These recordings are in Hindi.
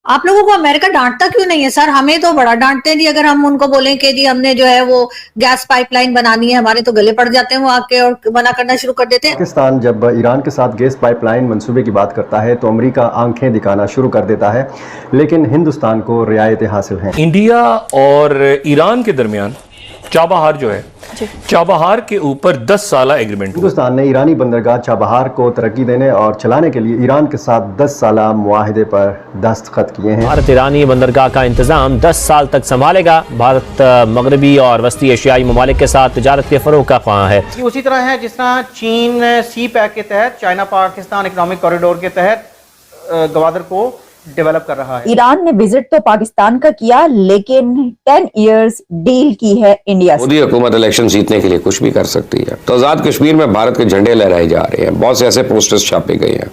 आप लोगों को अमेरिका डांटता क्यों नहीं है सर? हमें तो बड़ा डांटते हैं जी। अगर हम उनको बोलें कि जी हमने जो है वो गैस पाइपलाइन बनानी है, हमारे तो गले पड़ जाते हैं वो आके और मना करना शुरू कर देते हैं। पाकिस्तान जब ईरान के साथ गैस पाइपलाइन मंसूबे की बात करता है तो अमेरिका आंखें दिखाना शुरू कर देता है, लेकिन हिंदुस्तान को रियायतें हासिल हैं। इंडिया और ईरान के दरमियान चाबहार जो है, चाबहार के ऊपर 10 साल एग्रीमेंट। हिंदुस्तान ने ईरानी बंदरगाह चाबहार को तरक्की देने और चलाने के लिए ईरान के साथ 10 साल मुआहदे पर दस्तखत किए हैं। भारत ईरानी बंदरगाह का इंतजाम 10 साल तक संभालेगा। भारत मगरबी और वस्ती एशियाई ममालिक के साथ तजारत के फरोग का ख्वाह है। उसी तरह है जिस तरह चीन सी पैक के तहत चाइना पाकिस्तान इकोनॉमिक कॉरिडोर के तहत गवादर को डेवलप कर रहा है। ईरान ने विजिट तो पाकिस्तान का किया, लेकिन 10 इयर्स डील की है इंडिया से। मोदी हुकूमत इलेक्शन जीतने के लिए कुछ भी कर सकती है। तो आजाद कश्मीर में भारत के झंडे लहराए जा रहे हैं, बहुत से ऐसे पोस्टर्स छापे गए हैं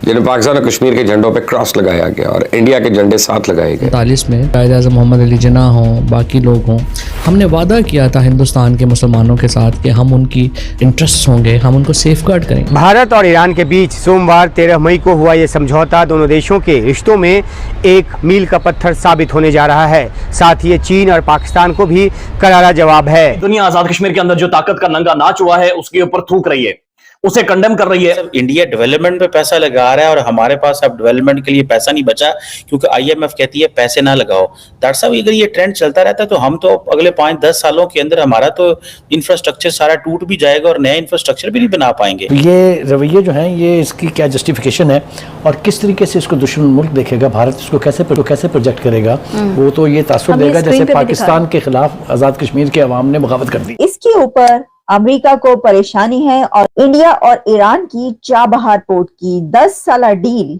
जिन्हें पाकिस्तान और कश्मीर के झंडों पे क्रॉस लगाया गया और इंडिया के झंडे साथ लगाए गए। 1945 में कायद आज़म मोहम्मद अली जिन्ना हों, बाकी लोग हों, हमने वादा किया था हिंदुस्तान के मुसलमानों के साथ कि हम उनकी इंटरेस्ट होंगे, हम उनको सेफगार्ड करेंगे। भारत और ईरान के बीच सोमवार 13 मई को हुआ ये समझौता दोनों देशों के रिश्तों में एक मील का पत्थर साबित होने जा रहा है। साथ ही ये चीन और पाकिस्तान को भी करारा जवाब है। दुनिया आजाद कश्मीर के अंदर जो ताकत का नंगा नाच हुआ है उसके ऊपर थूक रही है, उसे कंडेम कर रही है। इंडिया डेवलपमेंट पे पैसा लगा रहा है और हमारे पास अब डेवलपमेंट के लिए पैसा नहीं बचा, क्योंकि आईएमएफ कहती है पैसे ना लगाओ। डॉक्टर साहब, अगर ये ट्रेंड चलता रहता है तो हम तो अगले 5-10 सालों के अंदर हमारा तो इंफ्रास्ट्रक्चर सारा टूट भी जाएगा और नया इंफ्रास्ट्रक्चर भी नहीं बना पाएंगे। ये रवैये जो हैं, ये इसकी क्या जस्टिफिकेशन है और किस तरीके से इसको दुश्मन मुल्क देखेगा, भारत इसको कैसे प्रोजेक्ट करेगा, वो तो ये तासुर देगा जैसे पाकिस्तान के खिलाफ आजाद कश्मीर के अवाम ने बगावत कर दी। इसके ऊपर अमेरिका को परेशानी है और इंडिया और ईरान की चाबहार पोर्ट की 10 साल डील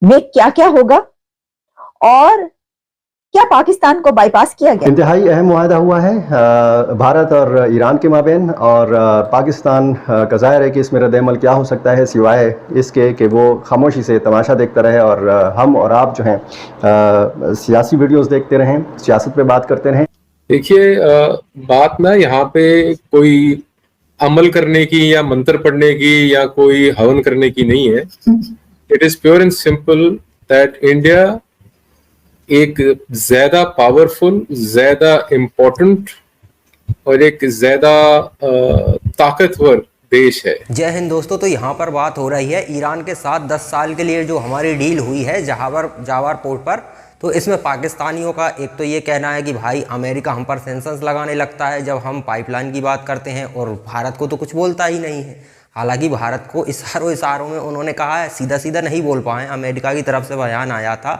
में क्या क्या होगा और क्या पाकिस्तान को बाईपास किया गया। इंतहाई अहम मुआहदा हुआ है भारत और ईरान के माबेन, और पाकिस्तान का जाहिर है कि इसमें रद्द-ए-अमल क्या हो सकता है सिवाय इसके कि वो खामोशी से तमाशा देखता रहे और हम और आप जो हैं सियासी वीडियोस देखते रहें, सियासत पे बात करते रहें। देखिए, बात ना यहाँ पे कोई अमल करने की या मंत्र पढ़ने की या कोई हवन करने की नहीं है। It is pure and simple that India एक ज्यादा पावरफुल, ज्यादा इम्पोर्टेंट और एक ज्यादा ताकतवर देश है। जय हिंद दोस्तों। तो यहाँ पर बात हो रही है ईरान के साथ 10 साल के लिए जो हमारी डील हुई है जावार पोर्ट पर। तो इसमें पाकिस्तानियों का एक तो ये कहना है कि भाई अमेरिका हम पर सेंक्शंस लगाने लगता है जब हम पाइपलाइन की बात करते हैं, और भारत को तो कुछ बोलता ही नहीं है। हालांकि भारत को इशारों में उन्होंने कहा है, सीधा सीधा नहीं बोल पाए। अमेरिका की तरफ से बयान आया था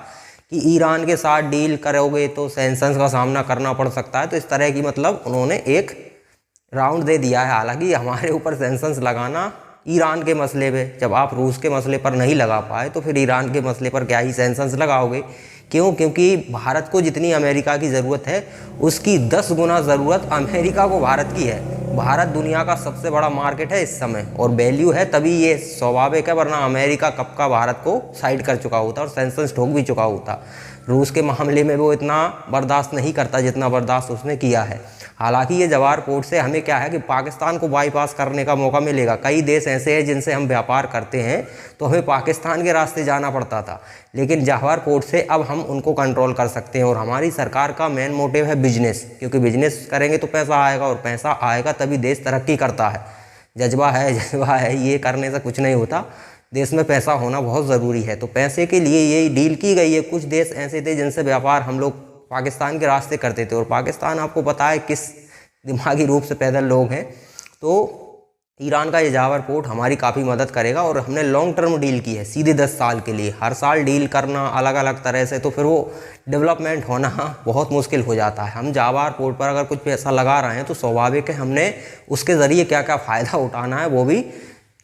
कि ईरान के साथ डील करोगे तो सेंक्शंस का सामना करना पड़ सकता है। तो इस तरह की मतलब उन्होंने एक राउंड दे दिया है। हालांकि हमारे ऊपर सेंक्शंस लगाना ईरान के मसले पे, जब आप रूस के मसले पर नहीं लगा पाए तो फिर ईरान के मसले पर क्या ही सेंक्शंस लगाओगे। क्यों? क्योंकि भारत को जितनी अमेरिका की ज़रूरत है उसकी 10 गुना ज़रूरत अमेरिका को भारत की है। भारत दुनिया का सबसे बड़ा मार्केट है इस समय और वैल्यू है, तभी ये स्वाभाविक है, वरना अमेरिका कब का भारत को साइड कर चुका होता और सेंक्शंस ठोक भी चुका होता। रूस के मामले में वो इतना बर्दाश्त नहीं करता जितना बर्दाश्त उसने किया है। हालांकि ये जवाहर पोर्ट से हमें क्या है कि पाकिस्तान को बाईपास करने का मौका मिलेगा। कई देश ऐसे हैं जिनसे हम व्यापार करते हैं तो हमें पाकिस्तान के रास्ते जाना पड़ता था, लेकिन जवाहर पोर्ट से अब हम उनको कंट्रोल कर सकते हैं। और हमारी सरकार का मेन मोटिव है बिजनेस, क्योंकि बिजनेस करेंगे तो पैसा आएगा और पैसा आएगा तभी देश तरक्की करता है। जज्बा है, ये करने से कुछ नहीं होता। देश में पैसा होना बहुत ज़रूरी है। तो पैसे के लिए ये डील की गई है। कुछ देश ऐसे थे जिनसे व्यापार हम लोग पाकिस्तान के रास्ते करते थे, और पाकिस्तान आपको पता है किस दिमागी रूप से पैदल लोग हैं। तो ईरान का ये जावार पोर्ट हमारी काफ़ी मदद करेगा और हमने लॉन्ग टर्म डील की है, सीधे 10 साल के लिए। हर साल डील करना अलग अलग तरह से, तो फिर वो डेवलपमेंट होना बहुत मुश्किल हो जाता है। हम जावार पोर्ट पर अगर कुछ पैसा लगा रहे हैं तो स्वाभाविक है हमने उसके ज़रिए क्या क्या फ़ायदा उठाना है वो भी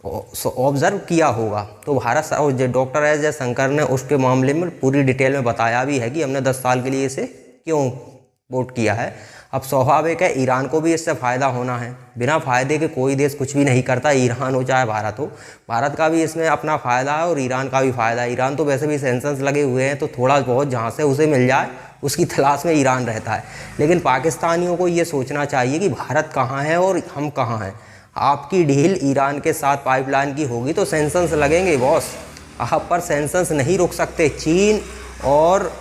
ऑब्जर्व किया होगा। तो भारत और डॉक्टर एस जयशंकर ने उसके मामले में पूरी डिटेल में बताया भी है कि हमने 10 साल के लिए इसे क्यों वोट किया है। अब स्वाभाविक है ईरान को भी इससे फ़ायदा होना है। बिना फ़ायदे के कोई देश कुछ भी नहीं करता, ईरान हो चाहे भारत हो। भारत का भी इसमें अपना फ़ायदा है और ईरान का भी फ़ायदा है। ईरान तो वैसे भी सेंक्शंस लगे हुए हैं, तो थोड़ा बहुत जहाँ से उसे मिल जाए उसकी तलाश में ईरान रहता है। लेकिन पाकिस्तानियों को ये सोचना चाहिए कि भारत कहाँ है और हम कहाँ हैं। आपकी डील ईरान के साथ पाइपलाइन की होगी तो सेंक्शंस लगेंगे बॉस। आप पर सैंक्शंस नहीं रुक सकते। चीन और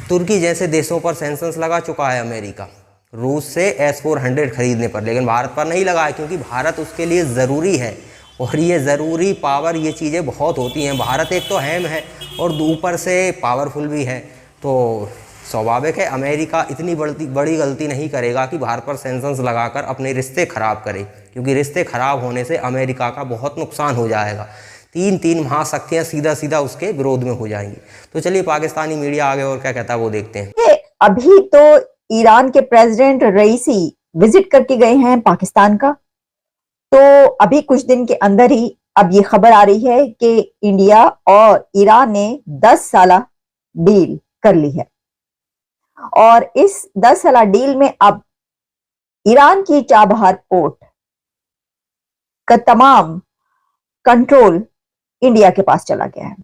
तुर्की जैसे देशों पर सैंक्शंस लगा चुका है अमेरिका रूस से S-400 खरीदने पर, लेकिन भारत पर नहीं लगा है, क्योंकि भारत उसके लिए ज़रूरी है। और ये ज़रूरी पावर, ये चीज़ें बहुत होती हैं। भारत एक तो अहम है और ऊपर से पावरफुल भी है, तो स्वाभाविक है अमेरिका इतनी बड़ी गलती नहीं करेगा कि भारत पर सैंक्शंस लगाकर अपने रिश्ते ख़राब करे, क्योंकि रिश्ते ख़राब होने से अमेरिका का बहुत नुकसान हो जाएगा। तीन महाशक्तियाँ सीधा सीधा उसके विरोध में हो जाएंगी। तो चलिए पाकिस्तानी मीडिया आगे और क्या कहता है वो देखते हैं। अभी तो ईरान के प्रेसिडेंट रईसी विजिट करके गए हैं पाकिस्तान का, तो अभी कुछ दिन के अंदर ही अब ये खबर आ रही है कि इंडिया और ईरान ने 10 साला डील कर ली है, और इस 10 साला डील में अब ईरान की चाबहार पोर्ट का तमाम कंट्रोल इंडिया के पास चला गया है।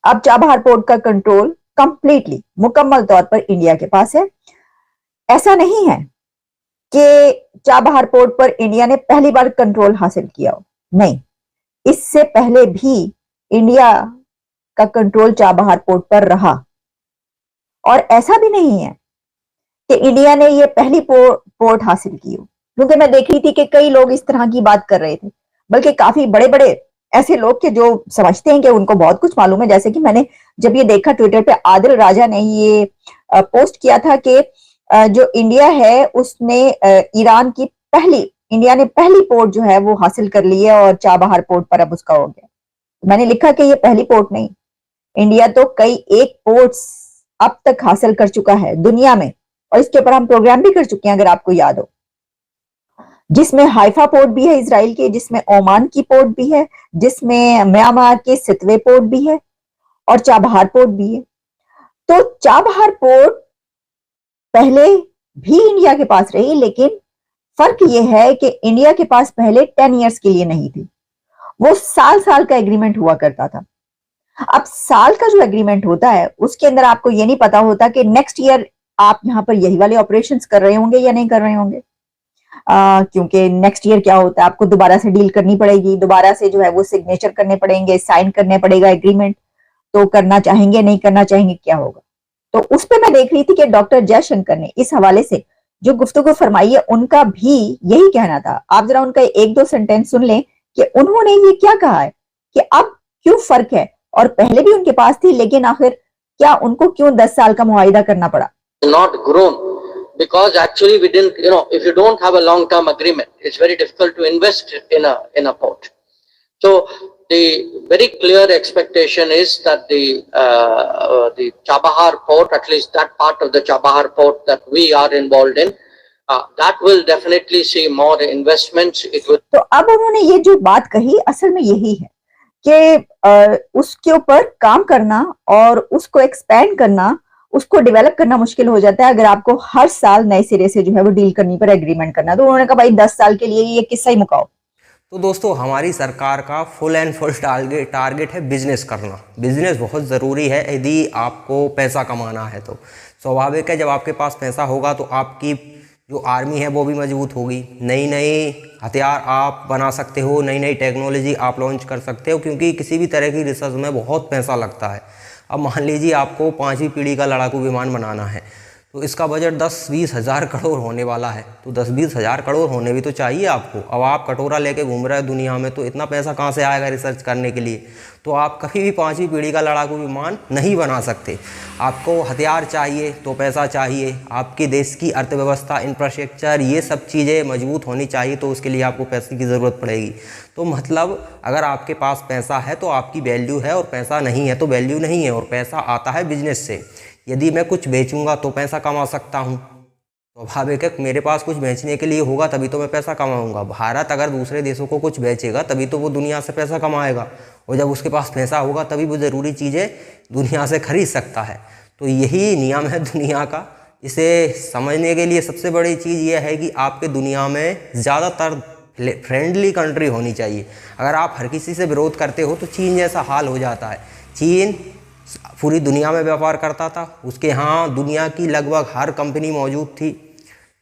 अब चाबहार पोर्ट का कंट्रोल कंप्लीटली मुकम्मल तौर पर इंडिया के पास है। ऐसा नहीं है कि चाबहार पोर्ट पर इंडिया ने पहली बार कंट्रोल हासिल किया हो, नहीं, इससे पहले भी इंडिया का कंट्रोल चाबहार पोर्ट पर रहा। और ऐसा भी नहीं है कि इंडिया ने ये पहली पोर्ट हासिल की हो, क्योंकि मैं देख रही थी कि कई लोग इस तरह की बात कर रहे थे, बल्कि काफी बड़े बड़े ऐसे लोग के जो समझते हैं कि उनको बहुत कुछ मालूम है। जैसे कि मैंने जब ये देखा ट्विटर पे, आदिल राजा ने ये पोस्ट किया था कि जो इंडिया है उसने इंडिया ने पहली पोर्ट जो है वो हासिल कर ली है और चाबहार पोर्ट पर अब उसका हो गया। मैंने लिखा कि ये पहली पोर्ट नहीं, इंडिया तो कई एक पोर्ट्स अब तक हासिल कर चुका है दुनिया में, और इसके ऊपर हम प्रोग्राम भी कर चुके हैं अगर आपको याद हो, जिसमें हाइफा पोर्ट भी है इजराइल के, जिसमें ओमान की पोर्ट भी है, जिसमें म्यांमार के सितवे पोर्ट भी है और चाबहार पोर्ट भी है। तो चाबहार पोर्ट पहले भी इंडिया के पास रही, लेकिन फर्क यह है कि इंडिया के पास पहले 10 इयर्स के लिए नहीं थी, वो साल का एग्रीमेंट हुआ करता था। अब साल का जो एग्रीमेंट होता है उसके अंदर आपको ये नहीं पता होता कि नेक्स्ट ईयर आप यहां पर यही वाले ऑपरेशंस कर रहे होंगे या नहीं कर रहे होंगे, क्योंकि नेक्स्ट ईयर क्या होता है, आपको दोबारा से डील करनी पड़ेगी, दोबारा से जो है वो सिग्नेचर करने पड़ेंगे, साइन करने पड़ेगा एग्रीमेंट। तो करना चाहेंगे नहीं करना चाहेंगे क्या होगा। तो उस पे मैं देख रही थी कि डॉक्टर जयशंकर ने इस हवाले से जो गुफ्तगू फरमाई है, उनका भी यही कहना था। आप जरा उनका 1-2 सेंटेंस सुन लें कि उन्होंने ये क्या कहा है कि अब क्यों फर्क है, और पहले भी उनके पास थी, लेकिन आखिर क्या उनको क्यों 10 साल का मुआहिदा करना पड़ा। Not grown because actually we didn't, if you don't have a long-term agreement, it's very difficult to invest in a port. So the very clear expectation is that the Chabahar port, at least that part of the Chabahar port that we are involved in, that will definitely see more investments. It will. तो अब उन्होंने ये जो बात कही असल में यही है कि उसके ऊपर काम करना और उसको एक्सपेंड करना, उसको डेवलप करना मुश्किल हो जाता है अगर आपको हर साल नए सिरे से जो है वो डील करनी पर एग्रीमेंट करना। तो उन्होंने कहा भाई 10 साल के लिए ये किस्सा ही मुकाओ। तो दोस्तों हमारी सरकार का फुल एंड फुल टारगेट है बिजनेस करना। बिजनेस बहुत ज़रूरी है यदि आपको पैसा कमाना है। तो स्वाभाविक है जब आपके पास पैसा होगा तो आपकी जो आर्मी है वो भी मजबूत होगी, नई हथियार आप बना सकते हो, नई टेक्नोलॉजी आप लॉन्च कर सकते हो, क्योंकि किसी भी तरह की रिसर्च में बहुत पैसा लगता है। अब मान लीजिए आपको 5वीं पीढ़ी का लड़ाकू विमान बनाना है तो इसका बजट 10-20 हज़ार करोड़ होने वाला है। तो 10-20 हज़ार करोड़ होने भी तो चाहिए आपको। अब आप कटोरा लेके घूम रहे हैं दुनिया में, तो इतना पैसा कहाँ से आएगा रिसर्च करने के लिए। तो आप कभी भी 5वीं पीढ़ी का लड़ाकू विमान नहीं बना सकते। आपको हथियार चाहिए तो पैसा चाहिए, आपके देश की अर्थव्यवस्था, इंफ्रास्ट्रक्चर, ये सब चीज़ें मजबूत होनी चाहिए, तो उसके लिए आपको पैसे की ज़रूरत पड़ेगी। तो मतलब अगर आपके पास पैसा है तो आपकी वैल्यू है, और पैसा नहीं है तो वैल्यू नहीं है। और पैसा आता है बिजनेस से। यदि मैं कुछ बेचूंगा तो पैसा कमा सकता हूँ। स्वाभाविक है मेरे पास कुछ बेचने के लिए होगा तभी तो मैं पैसा कमाऊंगा। भारत अगर दूसरे देशों को कुछ बेचेगा तभी तो वो दुनिया से पैसा कमाएगा, और जब उसके पास पैसा होगा तभी वो ज़रूरी चीज़ें दुनिया से खरीद सकता है। तो यही नियम है दुनिया का। इसे समझने के लिए सबसे बड़ी चीज़ ये है कि आपके दुनिया में ज़्यादातर फ्रेंडली कंट्री होनी चाहिए। अगर आप हर किसी से विरोध करते हो तो चीन जैसा हाल हो जाता है। चीन पूरी दुनिया में व्यापार करता था, उसके यहाँ दुनिया की लगभग हर कंपनी मौजूद थी,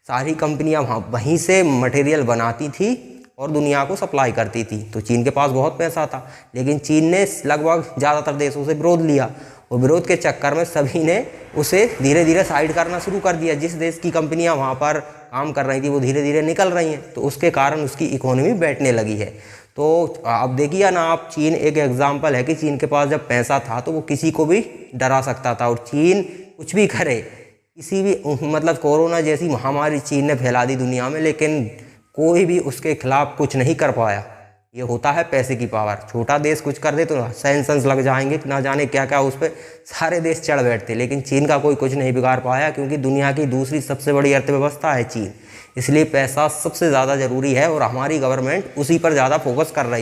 सारी कंपनियाँ वहीं से मटेरियल बनाती थी और दुनिया को सप्लाई करती थी। तो चीन के पास बहुत पैसा था, लेकिन चीन ने लगभग ज़्यादातर देशों से विरोध लिया और विरोध के चक्कर में सभी ने उसे धीरे धीरे साइड करना शुरू कर दिया। जिस देश की कंपनियां वहाँ पर काम कर रही थी वो धीरे धीरे निकल रही हैं, तो उसके कारण उसकी इकोनॉमी बैठने लगी है। तो अब देखिए ना आप, चीन एक एग्जाम्पल है कि चीन के पास जब पैसा था तो वो किसी को भी डरा सकता था, और चीन कुछ भी करे, किसी भी मतलब कोरोना जैसी महामारी चीन ने फैला दी दुनिया में, लेकिन कोई भी उसके खिलाफ कुछ नहीं कर पाया। ये होता है पैसे की पावर। छोटा देश कुछ कर दे तो सैंक्शंस लग जाएंगे, ना जाने क्या क्या उस पर सारे देश चढ़ बैठते, लेकिन चीन का कोई कुछ नहीं बिगाड़ पाया, क्योंकि दुनिया की दूसरी सबसे बड़ी अर्थव्यवस्था है चीन। इसलिए पैसा सबसे ज़्यादा ज़रूरी है और हमारी गवर्नमेंट उसी पर ज़्यादा फोकस कर रही है।